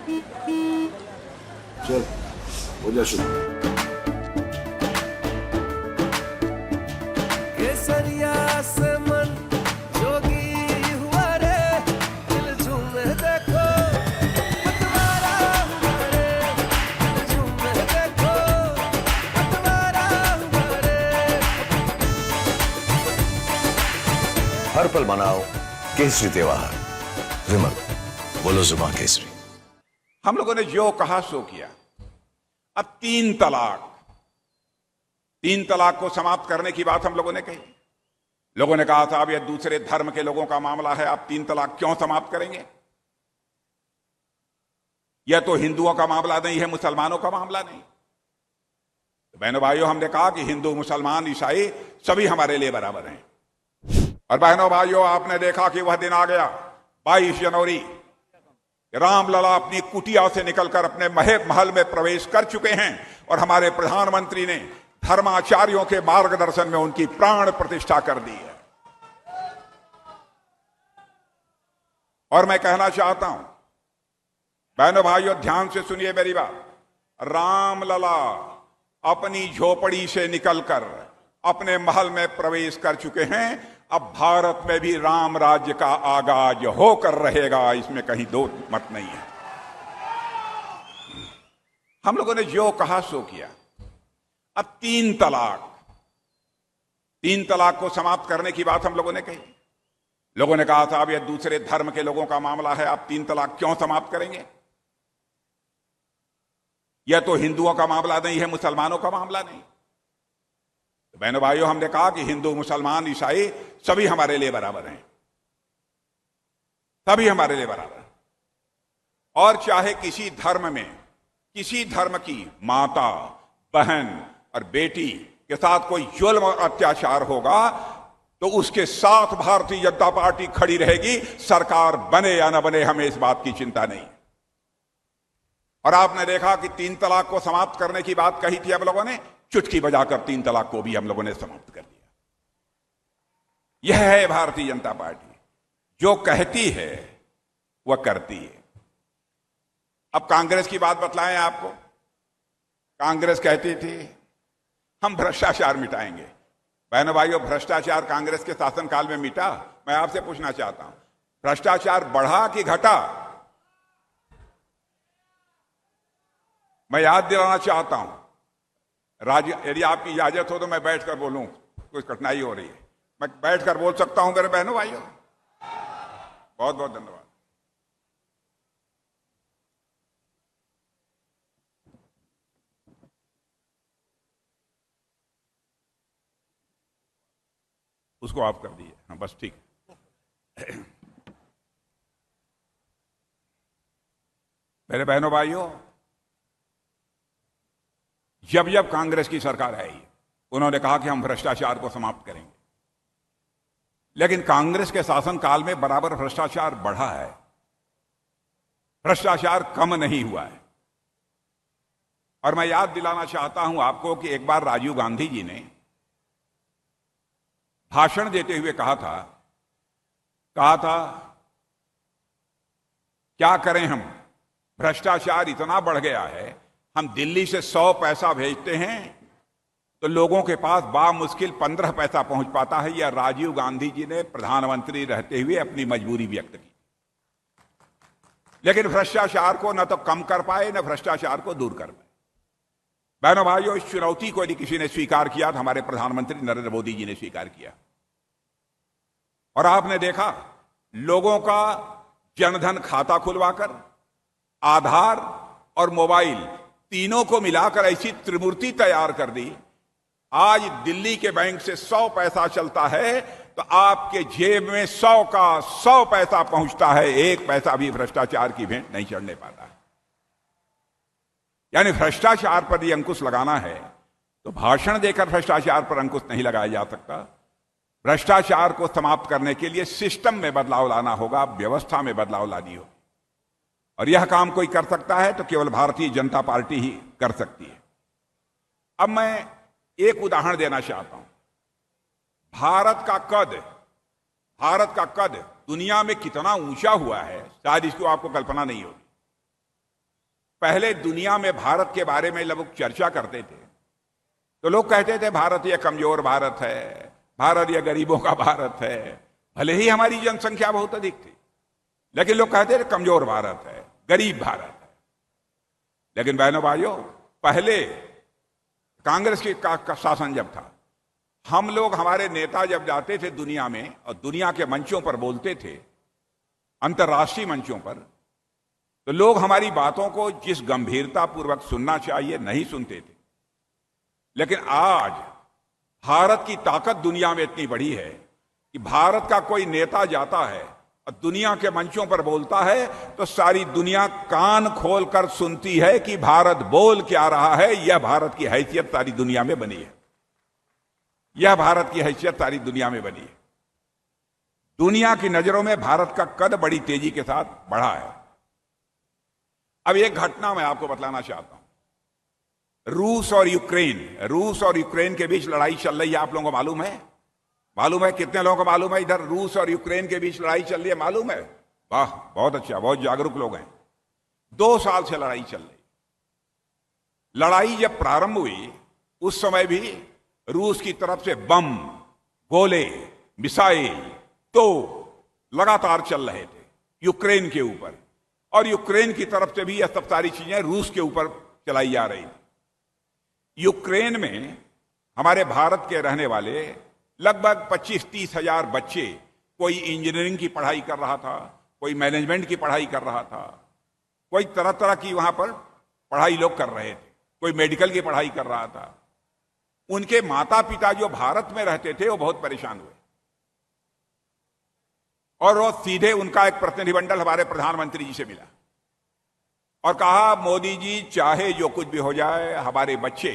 चल हो जा शुरू। केसरिया से मन जोगी हुआ रे, दिल झूमे देखो मतवारा हुआ रे, दिल झूमे देखो मतवारा हुआ रे। हर पल मनाओ केसरी त्योहार। विमल, बोलो जुबान केसरी। हम लोगों ने जो कहा सो किया। अब तीन तलाक को समाप्त करने की बात हम लोगों ने कही। लोगों ने कहा था अब यह दूसरे धर्म के लोगों का मामला है, आप तीन तलाक क्यों समाप्त करेंगे? यह तो हिंदुओं का मामला नहीं है, मुसलमानों का मामला नहीं। तो बहनों भाइयों, हमने कहा कि हिंदू मुसलमान ईसाई सभी हमारे लिए बराबर हैं। और बहनों भाइयों, आपने देखा कि वह दिन आ गया 22 जनवरी, रामलला अपनी कुटिया से निकलकर अपने महल में प्रवेश कर चुके हैं और हमारे प्रधानमंत्री ने धर्माचार्यों के मार्गदर्शन में उनकी प्राण प्रतिष्ठा कर दी है। और मैं कहना चाहता हूं, बहनों भाइयों, ध्यान से सुनिए मेरी बात। रामलला अपनी झोपड़ी से निकलकर अपने महल में प्रवेश कर चुके हैं। अब भारत में भी राम राज्य का आगाज होकर रहेगा, इसमें कहीं दो मत नहीं है। हम लोगों ने जो कहा सो किया। अब तीन तलाक को समाप्त करने की बात हम लोगों ने कही। लोगों ने कहा था अब यह दूसरे धर्म के लोगों का मामला है, आप तीन तलाक क्यों समाप्त करेंगे? यह तो हिंदुओं का मामला नहीं है, मुसलमानों का मामला नहीं। तो बहनों भाइयों, हमने कहा कि हिंदू मुसलमान ईसाई सभी हमारे लिए बराबर हैं, सभी हमारे लिए बराबर हैं। और चाहे किसी धर्म में किसी धर्म की माता, बहन और बेटी के साथ कोई जुल्म और अत्याचार होगा तो उसके साथ भारतीय जनता पार्टी खड़ी रहेगी। सरकार बने या न बने, हमें इस बात की चिंता नहीं। और आपने देखा कि तीन तलाक को समाप्त करने की बात कही थी हम लोगों ने, चुटकी बजाकर तीन तलाक को भी हम लोगों ने समाप्त कर दिया। यह है भारतीय जनता पार्टी, जो कहती है वह करती है। अब कांग्रेस की बात बतलाएं आपको। कांग्रेस कहती थी हम भ्रष्टाचार मिटाएंगे। बहनों भाइयों, भ्रष्टाचार कांग्रेस के शासनकाल में मिटा? मैं आपसे पूछना चाहता हूं, भ्रष्टाचार बढ़ा कि घटा? मैं याद दिलाना चाहता हूं, यदि आपकी इजाजत हो तो मैं बैठकर बोलूं, कुछ कठिनाई हो रही है। मैं बैठकर बोल सकता हूं मेरे बहनों भाइयों? बहुत बहुत धन्यवाद। उसको आप कर दिए, हाँ बस ठीक। मेरे बहनों भाइयों, जब जब कांग्रेस की सरकार आई उन्होंने कहा कि हम भ्रष्टाचार को समाप्त करेंगे, लेकिन कांग्रेस के शासनकाल में बराबर भ्रष्टाचार बढ़ा है, भ्रष्टाचार कम नहीं हुआ है। और मैं याद दिलाना चाहता हूं आपको कि एक बार राजीव गांधी जी ने भाषण देते हुए कहा था क्या करें हम, भ्रष्टाचार इतना बढ़ गया है, हम दिल्ली से 100 पैसा भेजते हैं तो लोगों के पास बामुश्किल 15 पैसा पहुंच पाता है। यह राजीव गांधी जी ने प्रधानमंत्री रहते हुए अपनी मजबूरी व्यक्त की। लेकिन भ्रष्टाचार को न तो कम कर पाए न भ्रष्टाचार को दूर कर पाए। बहनों भाइयों, इस चुनौती को यदि किसी ने स्वीकार किया तो हमारे प्रधानमंत्री नरेंद्र मोदी जी ने स्वीकार किया। और आपने देखा, लोगों का जनधन खाता खुलवाकर आधार और मोबाइल तीनों को मिलाकर ऐसी त्रिमूर्ति तैयार कर दी। आज दिल्ली के बैंक से 100 पैसा चलता है तो आपके जेब में 100 का 100 पैसा पहुंचता है, एक पैसा भी भ्रष्टाचार की भेंट नहीं चढ़ने पाता है। यानी भ्रष्टाचार पर यह अंकुश लगाना है तो भाषण देकर भ्रष्टाचार पर अंकुश नहीं लगाया जा सकता। भ्रष्टाचार को समाप्त करने के लिए सिस्टम में बदलाव लाना होगा, व्यवस्था में बदलाव लानी होगी। और यह काम कोई कर सकता है तो केवल भारतीय जनता पार्टी ही कर सकती है। अब मैं एक उदाहरण देना चाहता हूं। भारत का कद दुनिया में कितना ऊंचा हुआ है, शायद इसको आपको कल्पना नहीं होगी। पहले दुनिया में भारत के बारे में लोग चर्चा करते थे तो लोग कहते थे भारत ये कमजोर भारत है, भारत ये गरीबों का भारत है। भले ही हमारी जनसंख्या बहुत अधिक थी, लेकिन लोग कहते थे कमजोर भारत है, गरीब भारत है। लेकिन बहनों भाइयों, पहले कांग्रेस का शासन जब था, हम लोग, हमारे नेता जब जाते थे दुनिया में और दुनिया के मंचों पर बोलते थे, अंतर्राष्ट्रीय मंचों पर, तो लोग हमारी बातों को जिस गंभीरता पूर्वक सुनना चाहिए नहीं सुनते थे। लेकिन आज भारत की ताकत दुनिया में इतनी बड़ी है कि भारत का कोई नेता जाता है और दुनिया के मंचों पर बोलता है तो सारी दुनिया कान खोलकर सुनती है कि भारत बोल क्या रहा है। यह भारत की हैसियत सारी दुनिया में बनी है, यह भारत की हैसियत सारी दुनिया में बनी है। दुनिया की नजरों में भारत का कद बड़ी तेजी के साथ बढ़ा है। अब एक घटना मैं आपको बतलाना चाहता हूं। रूस और यूक्रेन के बीच लड़ाई चल रही है, आप लोगों को मालूम है? मालूम है? कितने लोगों को मालूम है इधर रूस और यूक्रेन के बीच लड़ाई चल रही है? मालूम है? वाह, बहुत अच्छा, बहुत जागरूक लोग हैं। 2 साल से लड़ाई चल रही। लड़ाई जब प्रारंभ हुई उस समय भी रूस की तरफ से बम, गोले, मिसाइल तो लगातार चल रहे थे यूक्रेन के ऊपर, और यूक्रेन की तरफ से भी यह सब सारी चीजें रूस के ऊपर चलाई जा रही थी। यूक्रेन में हमारे भारत के रहने वाले लगभग 25-30 हजार बच्चे, कोई इंजीनियरिंग की पढ़ाई कर रहा था, कोई मैनेजमेंट की पढ़ाई कर रहा था, कोई तरह तरह की वहां पर पढ़ाई लोग कर रहे थे, कोई मेडिकल की पढ़ाई कर रहा था। उनके माता पिता जो भारत में रहते थे वो बहुत परेशान हुए और वो सीधे उनका एक प्रतिनिधिमंडल हमारे प्रधानमंत्री जी से मिला और कहा, मोदी जी, चाहे जो कुछ भी हो जाए, हमारे बच्चे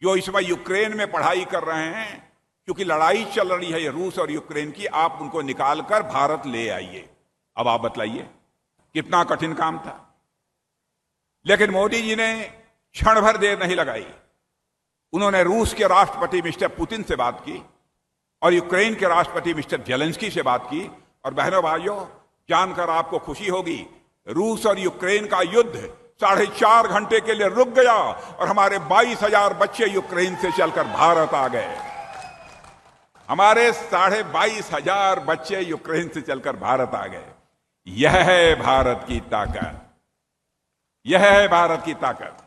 जो इस समय यूक्रेन में पढ़ाई कर रहे हैं, क्योंकि लड़ाई चल रही है रूस और यूक्रेन की, आप उनको निकालकर भारत ले आइए। अब आप बतलाइए कितना कठिन काम था। लेकिन मोदी जी ने क्षण भर देर नहीं लगाई। उन्होंने रूस के राष्ट्रपति मिस्टर पुतिन से बात की और यूक्रेन के राष्ट्रपति मिस्टर जेलेंस्की से बात की। और बहनों भाइयों, जानकर आपको खुशी होगी, रूस और यूक्रेन का युद्ध 4.5 घंटे के लिए रुक गया और हमारे 22,000 बच्चे यूक्रेन से चलकर भारत आ गए। हमारे 22,500 बच्चे यूक्रेन से चलकर भारत आ गए। यह है भारत की ताकत, यह है भारत की ताकत।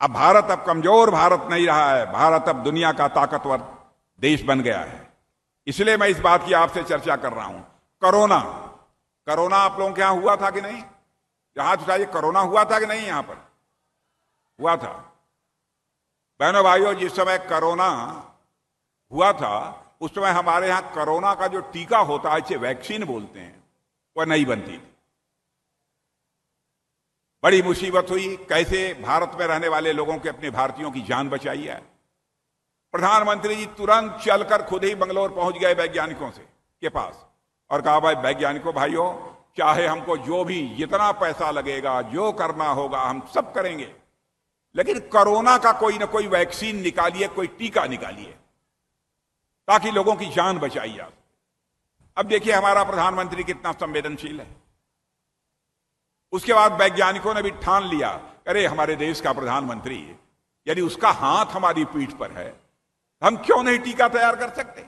अब भारत अब कमजोर भारत नहीं रहा है, भारत अब दुनिया का ताकतवर देश बन गया है। इसलिए मैं इस बात की आपसे चर्चा कर रहा हूं। कोरोना आप लोगों के यहां हुआ था कि नहीं? हाथ उठाइए, कोरोना हुआ था कि नहीं? यहां पर हुआ था। बहनों भाइयों, जिस समय कोरोना हुआ था उस समय हमारे यहां कोरोना का जो टीका होता है, इसे वैक्सीन बोलते हैं, वह नहीं बनती थी। बड़ी मुसीबत हुई। कैसे भारत में रहने वाले लोगों के, अपने भारतीयों की जान बचाई है। प्रधानमंत्री जी तुरंत चलकर खुद ही बंगलोर पहुंच गए वैज्ञानिकों के पास और कहा, भाई वैज्ञानिकों भाइयों, चाहे हमको जो भी जितना पैसा लगेगा, जो करना होगा, हम सब करेंगे, लेकिन कोरोना का कोई ना कोई वैक्सीन निकालिए, कोई टीका निकालिए, ताकि लोगों की जान बचाई जा सके। अब देखिए हमारा प्रधानमंत्री कितना संवेदनशील है। उसके बाद वैज्ञानिकों ने भी ठान लिया, अरे हमारे देश का प्रधानमंत्री, यदि उसका हाथ हमारी पीठ पर है, हम क्यों नहीं टीका तैयार कर सकते?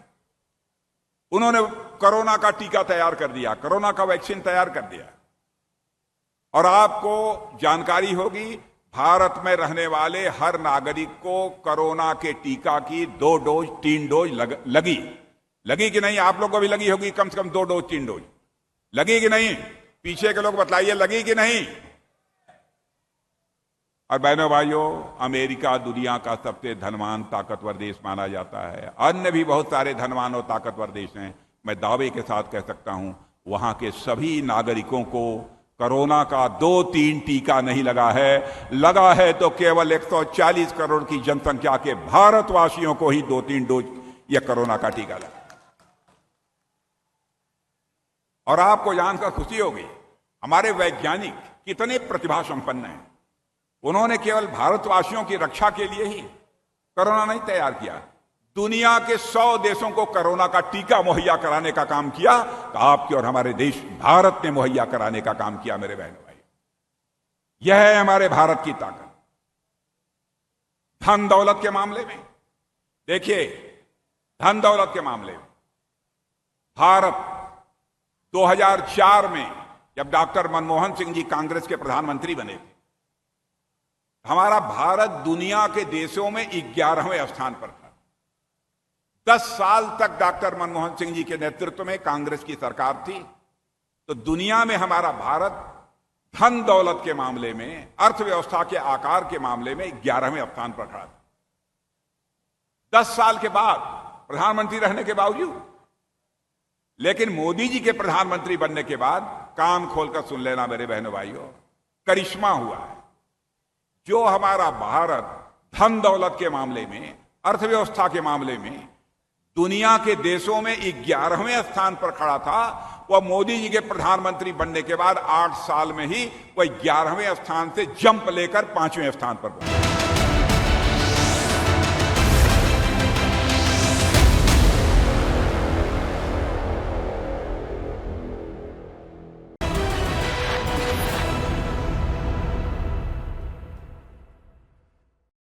उन्होंने कोरोना का टीका तैयार कर दिया, कोरोना का वैक्सीन तैयार कर दिया। और आपको जानकारी होगी, भारत में रहने वाले हर नागरिक को कोरोना के टीका की 2 डोज 3 डोज लगी कि नहीं? आप लोग को भी लगी होगी, कम से कम 2 डोज 3 डोज लगी कि नहीं? पीछे के लोग बतलाइए, लगी कि नहीं? और बहनों भाइयों, अमेरिका दुनिया का सबसे धनवान ताकतवर देश माना जाता है। अन्य भी बहुत सारे धनवान और ताकतवर देश हैं। मैं दावे के साथ कह सकता हूं, वहां के सभी नागरिकों को कोरोना का 2-3 टीका नहीं लगा है। लगा है तो केवल 140 करोड़ की जनसंख्या के भारतवासियों को ही 2-3 डोज यह कोरोना का टीका लगा। और आपको जानकर खुशी होगी, हमारे वैज्ञानिक कितने प्रतिभा संपन्न हैं। उन्होंने केवल भारतवासियों की रक्षा के लिए ही कोरोना नहीं तैयार किया, दुनिया के 100 देशों को कोरोना का टीका मुहैया कराने का काम किया। तो आपके और हमारे देश भारत ने मुहैया कराने का काम किया। मेरे बहनों भाई, यह है हमारे भारत की ताकत। धन दौलत के मामले में देखिए, धन दौलत के मामले में भारत 2004 में जब डॉक्टर मनमोहन सिंह जी कांग्रेस के प्रधानमंत्री बने थे, हमारा भारत दुनिया के देशों में 11वें स्थान पर था। 10 साल तक डॉक्टर मनमोहन सिंह जी के नेतृत्व में कांग्रेस की सरकार थी, तो दुनिया में हमारा भारत धन दौलत के मामले में, अर्थव्यवस्था के आकार के मामले में 11वें स्थान पर खड़ा था। 10 साल के बाद प्रधानमंत्री रहने के बावजूद, लेकिन मोदी जी के प्रधानमंत्री बनने के बाद कान खोलकर सुन लेना मेरे बहनों भाइयों, करिश्मा हुआ है। जो हमारा भारत धन दौलत के मामले में, अर्थव्यवस्था के मामले में दुनिया के देशों में 11वें स्थान पर खड़ा था, वह मोदी जी के प्रधानमंत्री बनने के बाद 8 साल में ही वह 11वें स्थान से जंप लेकर 5वें स्थान पर पहुंचा।